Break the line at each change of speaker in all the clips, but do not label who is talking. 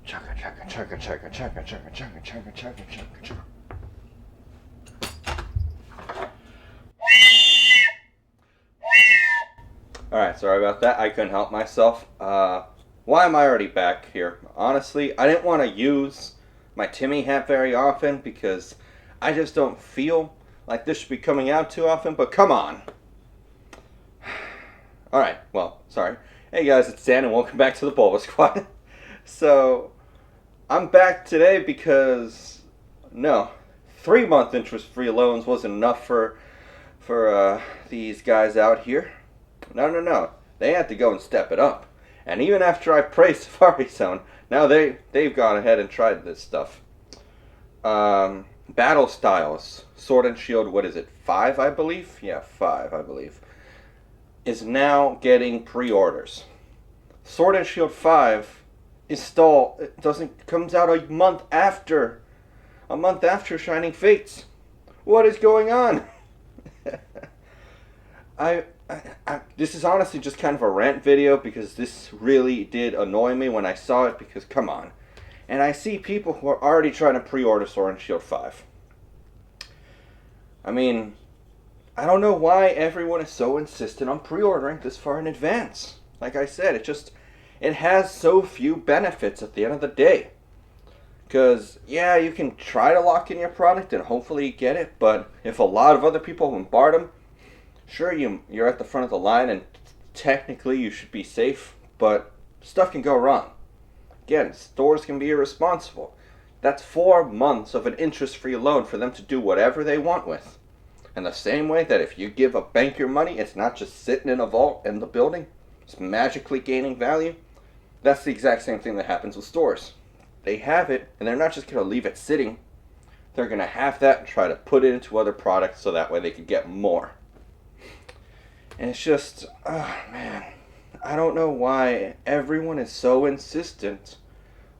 Chugga, chugga, chugga, chugga, chugga, chugga, chugga, chugga, chugga, chugga, chugga. Alright, sorry about that. I couldn't help myself. Why am I already back here? Honestly, I didn't want to use my Timmy hat very often because I just don't feel like this should be coming out too often, but come on. Alright, well, sorry. Hey guys, it's Dan and welcome back to the BulbaSquad. So, I'm back today because, no, 3-month interest-free loans wasn't enough for these guys out here. No. They had to go and step it up. And even after I praised Safari Zone, now they've gone ahead and tried this stuff. Battle Styles, Sword and Shield, what is it, 5 I believe? Yeah, 5 I believe. Is now getting pre-orders. Sword and Shield 5 comes out a month after Shining Fates. What is going on? This is honestly just kind of a rant video because this really did annoy me when I saw it because come on. And I see people who are already trying to pre-order Sword and Shield 5. I mean, I don't know why everyone is so insistent on pre-ordering this far in advance. Like I said, it has so few benefits at the end of the day. Because, yeah, you can try to lock in your product and hopefully get it, but if a lot of other people bombard them, sure, you're at the front of the line and technically you should be safe, but stuff can go wrong. Again, stores can be irresponsible. That's 4 months of an interest-free loan for them to do whatever they want with. And the same way that if you give a bank your money, it's not just sitting in a vault in the building, it's magically gaining value. That's the exact same thing that happens with stores. They have it, and they're not just going to leave it sitting. They're going to have that and try to put it into other products so that way they can get more. And it's just, oh man, I don't know why everyone is so insistent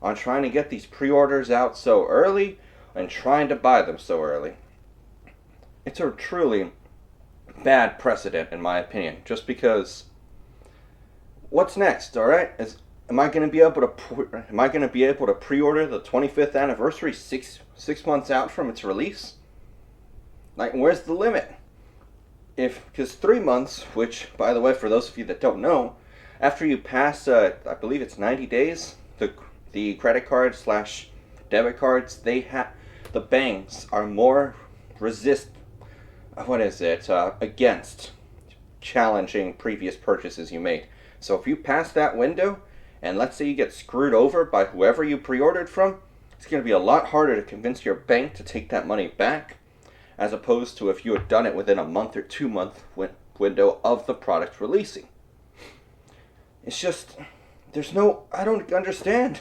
on trying to get these pre-orders out so early and trying to buy them so early. It's a truly bad precedent in my opinion, just because what's next, alright? Am I going to be able to pre-order the 25th anniversary six months out from its release? Like, where's the limit? Because 3 months, which, by the way, for those of you that don't know, after you pass, I believe it's 90 days, the credit card / debit cards, the banks are more against challenging previous purchases you made. So if you pass that window, and let's say you get screwed over by whoever you pre-ordered from, it's going to be a lot harder to convince your bank to take that money back, as opposed to if you had done it within a month or 2 month window of the product releasing. It's just, I don't understand.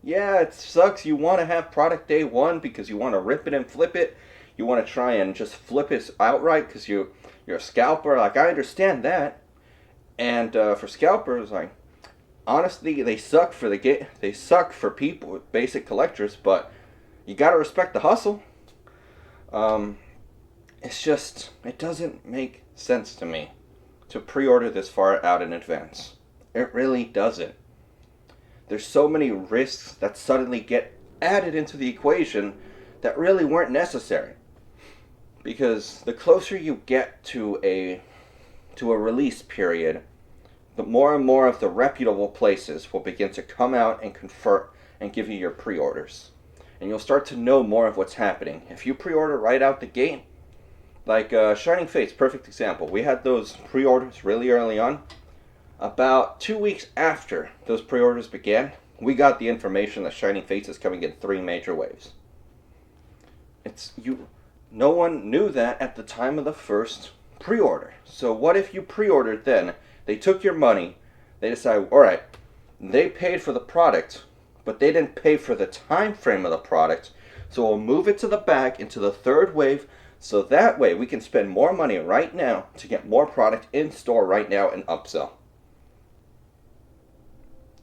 Yeah, it sucks. You want to have product day one because you want to rip it and flip it. You want to try and just flip it outright because you're a scalper. Like, I understand that. And for scalpers, like, honestly, they suck for they suck for people, basic collectors, but you gotta respect the hustle. It's just, it doesn't make sense to me to pre-order this far out in advance. It really doesn't. There's so many risks that suddenly get added into the equation that really weren't necessary. Because the closer you get to a release period, the more and more of the reputable places will begin to come out and confirm and give you your pre-orders. And you'll start to know more of what's happening. If you pre-order right out the gate, like Shining Fates, perfect example. We had those pre-orders really early on. About 2 weeks after those pre-orders began, we got the information that Shining Fates is coming in 3 major waves. No one knew that at the time of the first pre-order. So what if you pre-ordered then? They took your money. They decided, all right, they paid for the product, but they didn't pay for the time frame of the product. So we'll move it to the back into the 3rd wave. So that way we can spend more money right now to get more product in store right now and upsell.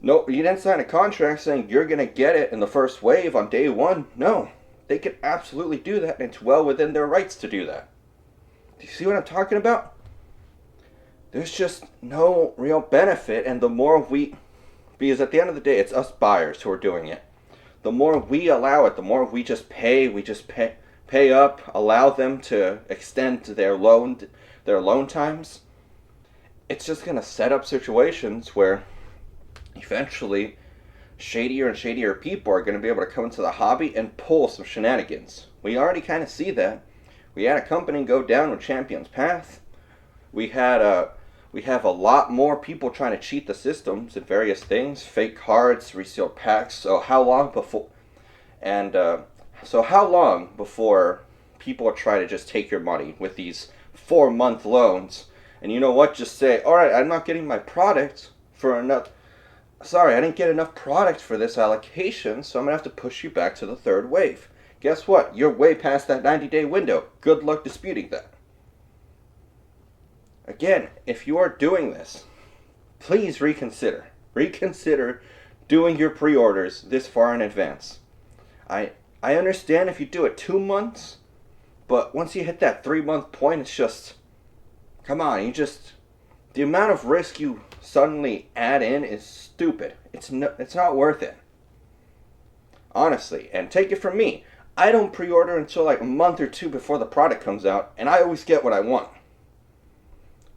No, you didn't sign a contract saying you're going to get it in the 1st wave on day 1. No, they could absolutely do that, and it's well within their rights to do that. Do you see what I'm talking about? There's just no real benefit, and the more because at the end of the day, it's us buyers who are doing it. the more we allow it, the more we just pay up, allow them to extend their loan times, it's just going to set up situations where eventually shadier and shadier people are going to be able to come into the hobby and pull some shenanigans. We already kind of see that. We had a company go down with Champion's Path. We have a lot more people trying to cheat the systems and various things, fake cards, resealed packs. So how long before people try to just take your money with these 4-month loans? And you know what? Just say, all right, I'm not getting my product for enough. Sorry, I didn't get enough product for this allocation, so I'm going to have to push you back to the third wave. Guess what? You're way past that 90-day window. Good luck disputing that. Again, if you are doing this, please reconsider. Reconsider doing your pre-orders this far in advance. I understand if you do it 2 months, but once you hit that 3-month point, it's just, come on, the amount of risk you suddenly add in is stupid. It's not worth it. Honestly, and take it from me, I don't pre-order until like a month or two before the product comes out, and I always get what I want.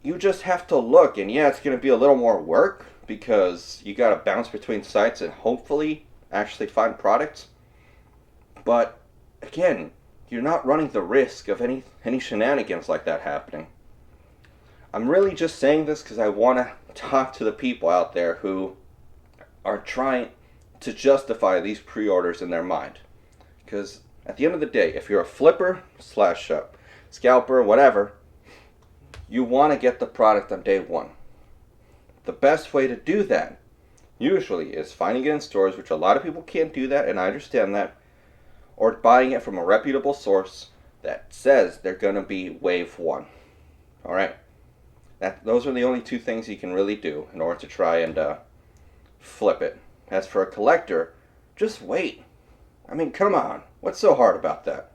You just have to look, and yeah, it's going to be a little more work because you got to bounce between sites and hopefully actually find products. But again, you're not running the risk of any shenanigans like that happening. I'm really just saying this because I want to talk to the people out there who are trying to justify these pre-orders in their mind. Because at the end of the day, if you're a flipper / scalper, whatever, you want to get the product on day one. The best way to do that usually is finding it in stores, which a lot of people can't do that, and I understand that, or buying it from a reputable source that says they're going to be wave 1. Alright? Those are the only 2 things you can really do in order to try and flip it. As for a collector, just wait. I mean, come on. What's so hard about that?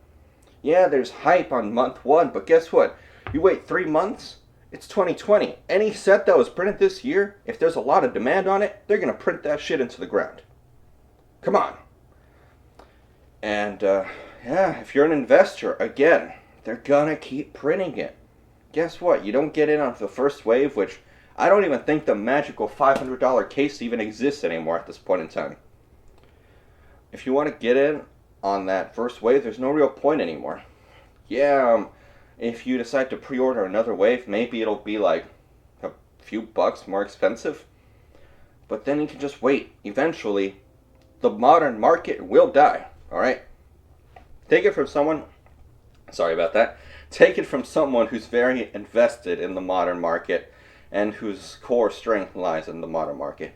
Yeah, there's hype on month 1, but guess what? You wait 3 months, it's 2020. Any set that was printed this year, if there's a lot of demand on it, they're going to print that shit into the ground. Come on. And, yeah, if you're an investor, again, they're going to keep printing it. Guess what? You don't get in on the first wave, which I don't even think the magical $500 case even exists anymore at this point in time. If you want to get in on that first wave, there's no real point anymore. Yeah, if you decide to pre-order another wave, maybe it'll be like a few bucks more expensive. But then you can just wait. Eventually, the modern market will die. Alright? Take it from someone... Sorry about that. Take it from someone who's very invested in the modern market and whose core strength lies in the modern market.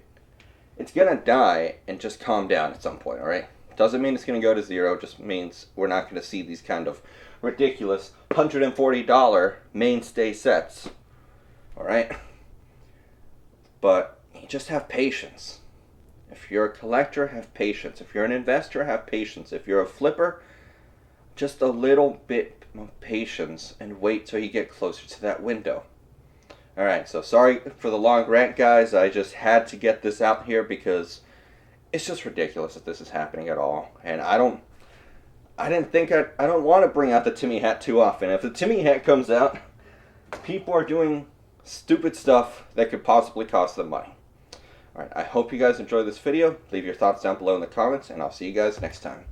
It's going to die and just calm down at some point, alright? Doesn't mean it's going to go to zero, just means we're not going to see these kind of ridiculous $140 mainstay sets. Alright? But you just have patience. If you're a collector, have patience. If you're an investor, have patience. If you're a flipper, just a little bit of patience and wait till you get closer to that window. Alright, so sorry for the long rant, guys. I just had to get this out here because it's just ridiculous that this is happening at all. And I don't want to bring out the Timmy hat too often. If the Timmy hat comes out, people are doing stupid stuff that could possibly cost them money. Alright, I hope you guys enjoyed this video. Leave your thoughts down below in the comments, and I'll see you guys next time.